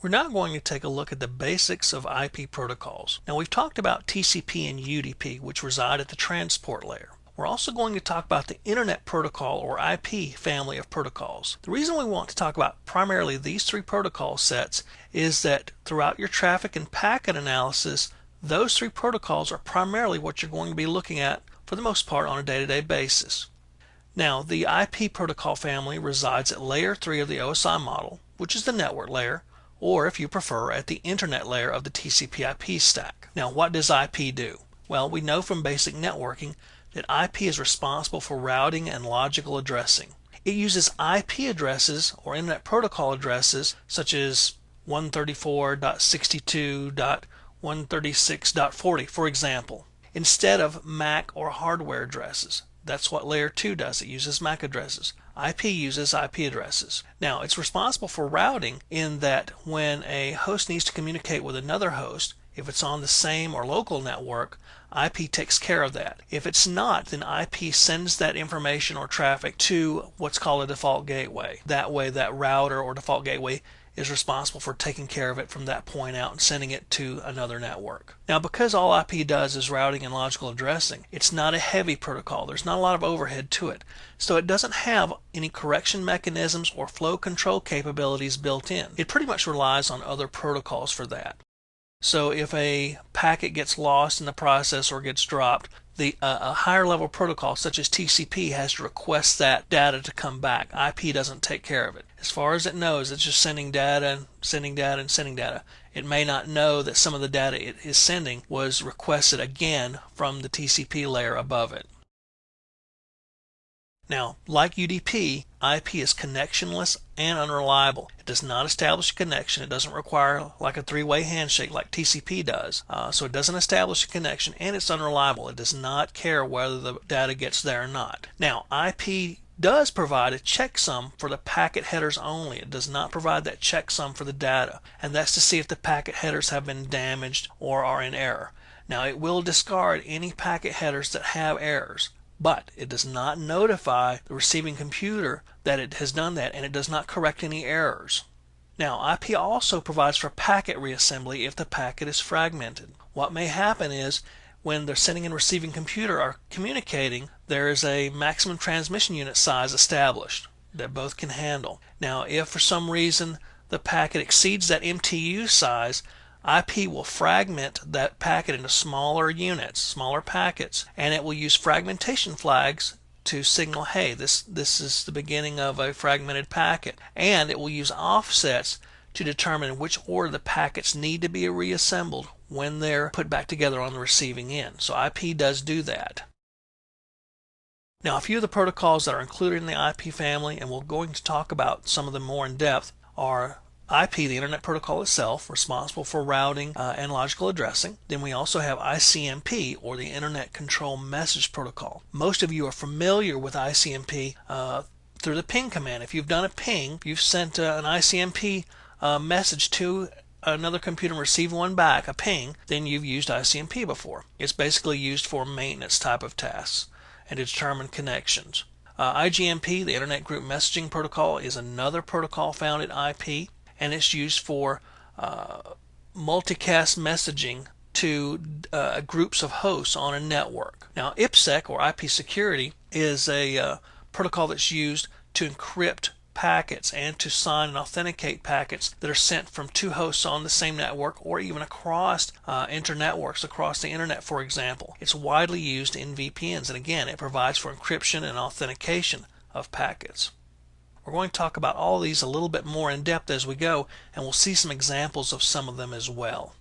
We're now going to take a look at the basics of IP protocols. Now we've talked about TCP and UDP, which reside at the transport layer. We're also going to talk about the Internet Protocol or IP family of protocols. The reason we want to talk about primarily these three protocol sets is that throughout your traffic and packet analysis, those three protocols are primarily what you're going to be looking at for the most part on a day-to-day basis. Now, the IP protocol family resides at layer 3 of the OSI model, which is the network layer, or if you prefer, at the internet layer of the TCP/IP stack. Now, what does IP do? Well, we know from basic networking that IP is responsible for routing and logical addressing. It uses IP addresses or Internet Protocol addresses such as 134.62.136.40, for example, instead of MAC or hardware addresses. That's what layer 2 does. It uses MAC addresses. IP uses IP addresses. Now, it's responsible for routing in that when a host needs to communicate with another host, if it's on the same or local network, IP takes care of that. If it's not, then IP sends that information or traffic to what's called a default gateway. That way, that router or default gateway is responsible for taking care of it from that point out and sending it to another network. Now, because all IP does is routing and logical addressing, it's not a heavy protocol. There's not a lot of overhead to it. So it doesn't have any correction mechanisms or flow control capabilities built in. It pretty much relies on other protocols for that. So if a packet gets lost in the process or gets dropped, a higher level protocol such as TCP has to request that data to come back. IP doesn't take care of it. As far as it knows, it's just sending data and sending data and sending data. It may not know that some of the data it is sending was requested again from the TCP layer above it. Now, like UDP, IP is connectionless and unreliable. It does not establish a connection. It doesn't require like a three-way handshake like TCP does. So it doesn't establish a connection, and it's unreliable. It does not care whether the data gets there or not. Now, IP does provide a checksum for the packet headers only. It does not provide that checksum for the data, and that's to see if the packet headers have been damaged or are in error. Now, it will discard any packet headers that have errors, but it does not notify the receiving computer that it has done that, and it does not correct any errors. Now, IP also provides for packet reassembly if the packet is fragmented. What may happen is when the sending and receiving computer are communicating, there is a maximum transmission unit size established that both can handle. Now, if for some reason the packet exceeds that MTU size, IP will fragment that packet into smaller units, smaller packets, and it will use fragmentation flags to signal, hey, this is the beginning of a fragmented packet. And it will use offsets to determine which order the packets need to be reassembled when they're put back together on the receiving end. So IP does do that. Now, a few of the protocols that are included in the IP family, and we're going to talk about some of them more in depth, are IP, the Internet Protocol itself, responsible for routing and logical addressing. Then we also have ICMP, or the Internet Control Message Protocol. Most of you are familiar with ICMP through the ping command. If you've done a ping, if you've sent an ICMP message to another computer and received one back, a ping, then you've used ICMP before. It's basically used for maintenance type of tasks and to determine connections. IGMP, the Internet Group Messaging Protocol, is another protocol found at IP, and it's used for multicast messaging to groups of hosts on a network. Now, IPsec, or IP security, is a protocol that's used to encrypt packets and to sign and authenticate packets that are sent from two hosts on the same network or even across internetworks, across the internet, for example. It's widely used in VPNs, and again, it provides for encryption and authentication of packets. We're going to talk about all of these a little bit more in depth as we go, and we'll see some examples of some of them as well.